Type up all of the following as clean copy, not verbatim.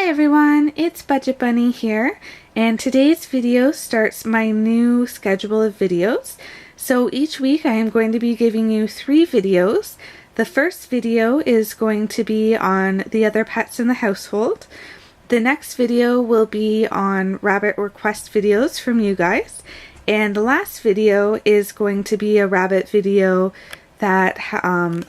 Hi everyone, it's Budget Bunny here, and today's video starts my new schedule of videos. So each week I am going to be giving you 3 videos. The first video is going to be on the other pets in the household. The next video will be on rabbit request videos from you guys. And the last video is going to be a rabbit video that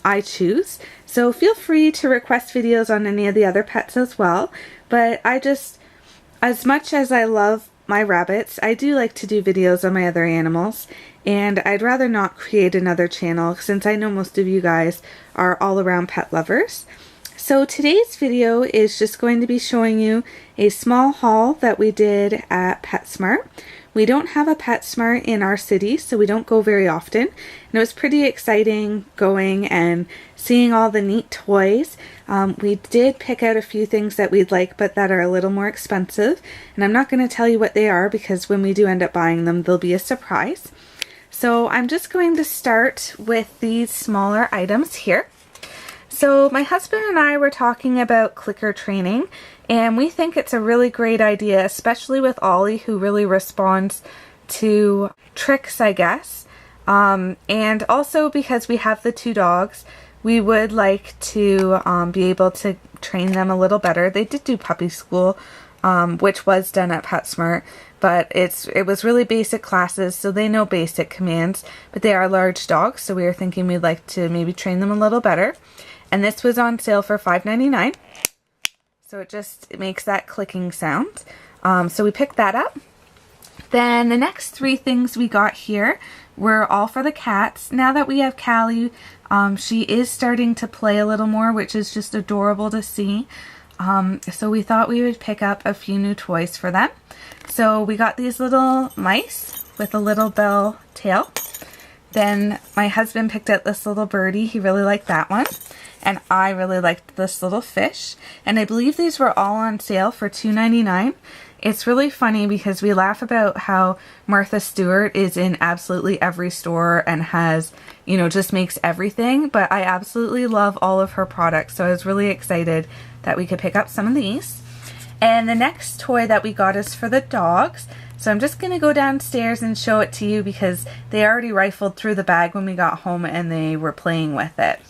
I choose. So feel free to request videos on any of the other pets as well. But as much as I love my rabbits, I do like to do videos on my other animals. And I'd rather not create another channel since I know most of you guys are all around pet lovers. So today's video is just going to be showing you a small haul that we did at PetSmart. We don't have a PetSmart in our city, so we don't go very often. And it was pretty exciting going and seeing all the neat toys. We did pick out a few things that we'd like, but that are a little more expensive. And I'm not going to tell you what they are because when we do end up buying them, they'll be a surprise. So I'm just going to start with these smaller items here. So my husband and I were talking about clicker training, and we think it's a really great idea, especially with Ollie, who really responds to tricks, I guess. And also because we have the 2 dogs, we would like to be able to train them a little better. They did do puppy school, which was done at PetSmart, but it was really basic classes, so they know basic commands, but they are large dogs, so we were thinking we'd like to maybe train them a little better. And this was on sale for $5.99. So it makes that clicking sound. So we picked that up. Then the next 3 things we got here were all for the cats. Now that we have Callie, she is starting to play a little more, which is just adorable to see. So we thought we would pick up a few new toys for them. So we got these little mice with a little bell tail. Then my husband picked up this little birdie. He really liked that one. And I really liked this little fish. And I believe these were all on sale for $2.99. It's really funny because we laugh about how Martha Stewart is in absolutely every store and has, just makes everything. But I absolutely love all of her products. So I was really excited that we could pick up some of these. And the next toy that we got is for the dogs. So I'm just going to go downstairs and show it to you because they already rifled through the bag when we got home and they were playing with it.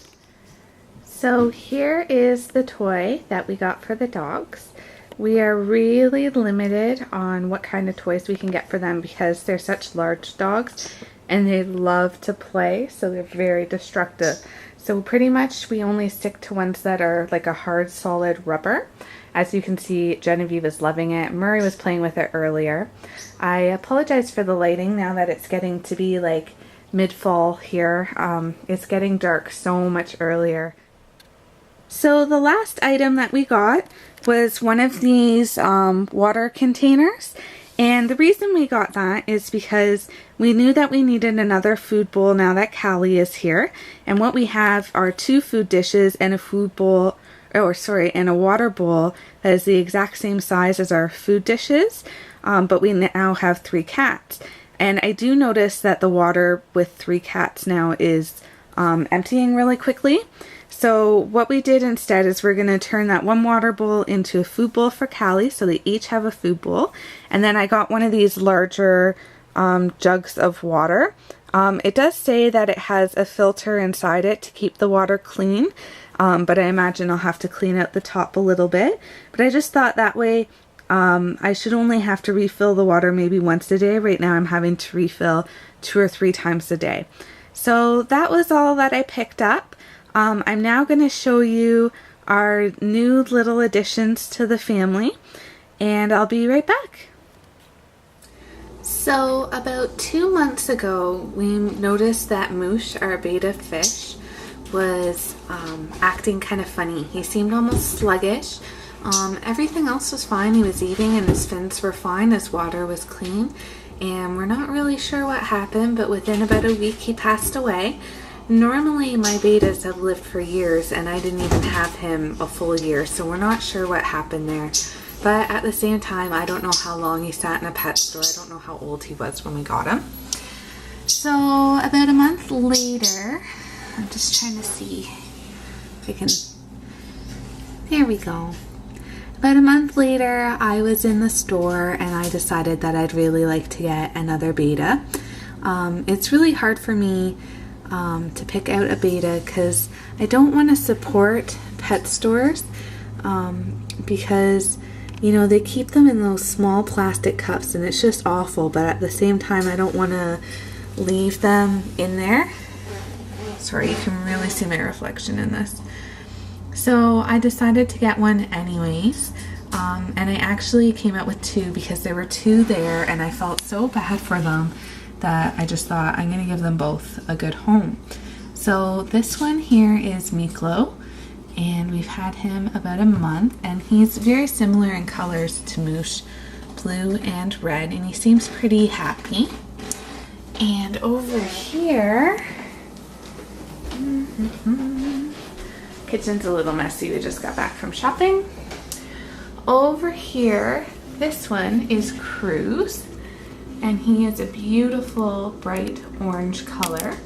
So here is the toy that we got for the dogs. We are really limited on what kind of toys we can get for them because they're such large dogs and they love to play, so they're very destructive. So pretty much we only stick to ones that are like a hard solid rubber. As you can see, Genevieve is loving it. Murray was playing with it earlier. I apologize for the lighting now that it's getting to be like mid-fall here. It's getting dark so much earlier. So the last item that we got was one of these water containers. And the reason we got that is because we knew that we needed another food bowl now that Callie is here. And what we have are 2 food dishes and a food bowl, and a water bowl that is the exact same size as our food dishes. But we now have 3 cats. And I do notice that the water with 3 cats now is emptying really quickly. So what we did instead is we're going to turn that one water bowl into a food bowl for Callie, so they each have a food bowl. And then I got one of these larger jugs of water. It does say that it has a filter inside it to keep the water clean, but I imagine I'll have to clean out the top a little bit. But I just thought that way I should only have to refill the water maybe once a day. Right now I'm having to refill 2 or 3 times a day. So that was all that I picked up. I'm now going to show you our new little additions to the family, and I'll be right back. So about 2 months ago, we noticed that Moosh, our betta fish, was acting kind of funny. He seemed almost sluggish. Everything else was fine. He was eating and his fins were fine. His water was clean. And we're not really sure what happened, but within about a week he passed away. Normally my bettas have lived for years and I didn't even have him a full year, so we're not sure what happened there. But at the same time, I don't know how long he sat in a pet store. I don't know how old he was when we got him. So about a month later, I'm just trying to see if I can, there we go. About a month later, I was in the store and I decided that I'd really like to get another beta. It's really hard for me to pick out a beta because I don't want to support pet stores because, you know, they keep them in those small plastic cups and it's just awful, but at the same time I don't want to leave them in there. Sorry, you can really see my reflection in this. So I decided to get one anyways, and I actually came out with two because there were two there and I felt so bad for them that I just thought I'm going to give them both a good home. So this one here is Miklo, and we've had him about a month, and he's very similar in colors to Moosh, blue and red, and he seems pretty happy. And over here, kitchen's a little messy, we just got back from shopping. Over here, this one is Cruz, and he is a beautiful bright orange color.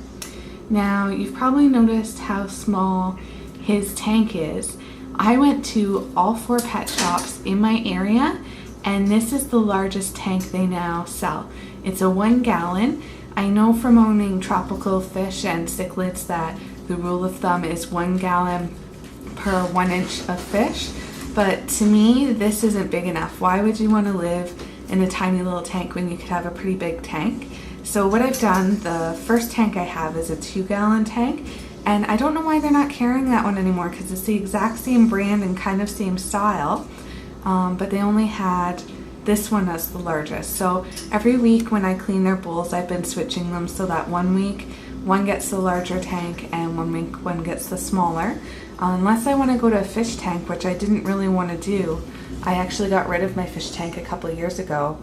Now, you've probably noticed how small his tank is. I went to all 4 pet shops in my area, and this is the largest tank they now sell. It's a 1 gallon. I know from owning tropical fish and cichlids that the rule of thumb is 1 gallon per 1 inch of fish, but to me this isn't big enough. Why would you want to live in a tiny little tank when you could have a pretty big tank? So what I've done, the first tank I have is a 2 gallon tank, and I don't know why they're not carrying that one anymore because it's the exact same brand and kind of same style, but they only had this one as the largest. So every week when I clean their bowls, I've been switching them so that one week one gets the larger tank and one week one gets the smaller. Unless I want to go to a fish tank, which I didn't really want to do. I actually got rid of my fish tank a couple of years ago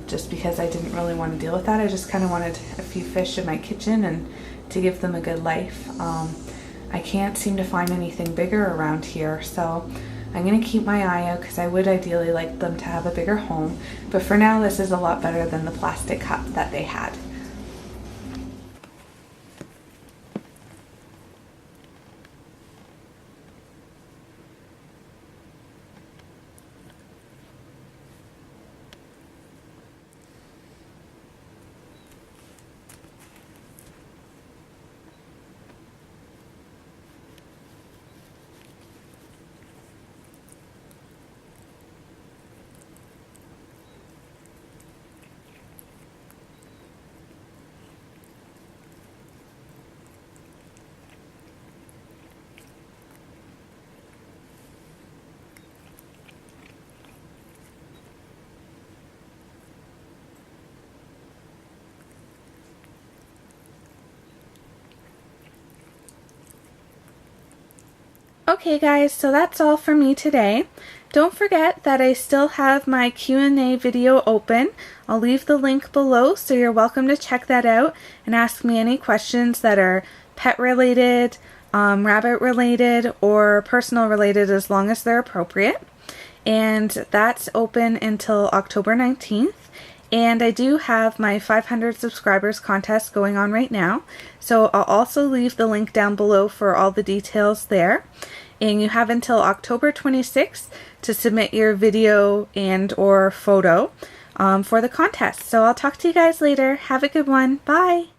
just because I didn't really want to deal with that. I just kind of wanted a few fish in my kitchen and to give them a good life. I can't seem to find anything bigger around here, so I'm going to keep my eye out because I would ideally like them to have a bigger home. But for now, this is a lot better than the plastic cup that they had. Okay guys, so that's all for me today. Don't forget that I still have my Q&A video open. I'll leave the link below, so you're welcome to check that out and ask me any questions that are pet related, rabbit related, or personal related, as long as they're appropriate. And that's open until October 19th. And I do have my 500 subscribers contest going on right now, so I'll also leave the link down below for all the details there. And you have until October 26th to submit your video and or photo for the contest. So I'll talk to you guys later. Have a good one. Bye!